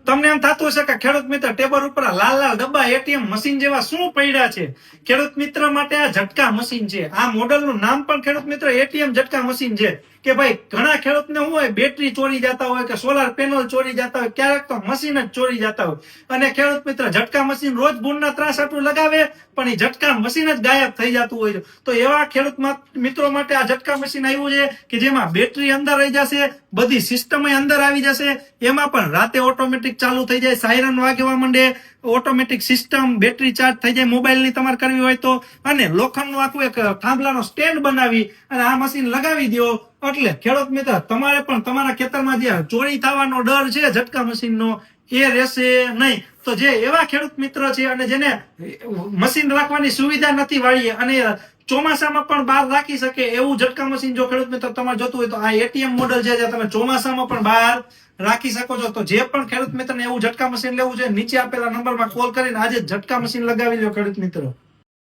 તમને એમ થતું હશે કે ખેડૂત મિત્ર ટેબલ ઉપર લાલ લાલ ડબ્બા એટીએમ મશીન જેવા શું પડ્યા છે? ખેડૂત મિત્ર માટે આ ઝટકા મશીન છે. આ મોડલનું નામ પણ ખેડૂત મિત્ર એટીએમ ઝટકા મશીન છે. કે ભાઈ ઘણા ખેડૂતને શું હોય, બેટરી ચોરી જતા હોય કે સોલાર પેનલ ચોરી જતા હોય, ક્યારેક તો મશીન જ ચોરી જતા હોય, અને ખેડૂત મિત્ર ઝટકા મશીન રોજ ભૂંડના ત્રાસ આટલું લગાવે પણ એ ઝટકા મશીન જ ગાયબ થઈ જતું હોય છે. તો એવા ખેડૂત મિત્રો માટે આ ઝટકા મશીન આવ્યું છે કે જેમાં બેટરી અંદર રહી જશે, બધી સિસ્ટમ અંદર આવી જશે, એમાં પણ રાતે ઓટોમેટિક ચાલુ થઈ જાય, સાયરન વાગવા માંડે, ઓટોમેટિક સિસ્ટમ, બેટરી ચાર્જ થઈ જાય મોબાઈલ ની તમારે કરવી હોય તો, અને લોખંડનું આખું એક થાંભલાનો સ્ટેન્ડ બનાવી અને આ મશીન લગાવી દો એટલે ખેડૂત મિત્ર તમારે પણ તમારા ખેતરમાં જે ચોરી થવાનો ડર છે ઝટકા મશીનનો એ રહેશે નહીં. તો જે એવા ખેડૂત મિત્ર છે અને જેને મશીન રાખવાની સુવિધા નથી વાળીએ અને ચોમાસામાં પણ બહાર રાખી શકે એવું ઝટકા મશીન જો ખેડૂત મિત્ર તમારે જોતું હોય તો આ એટીએમ મોડલ છે, જે તમે ચોમાસામાં પણ બહાર રાખી શકો છો. તો જે પણ ખેડૂત મિત્રને એવું ઝટકા મશીન લેવું છે, નીચે આપેલા નંબરમાં કોલ કરીને આજે ઝટકા મશીન લગાવી લો ખેડૂત મિત્રો.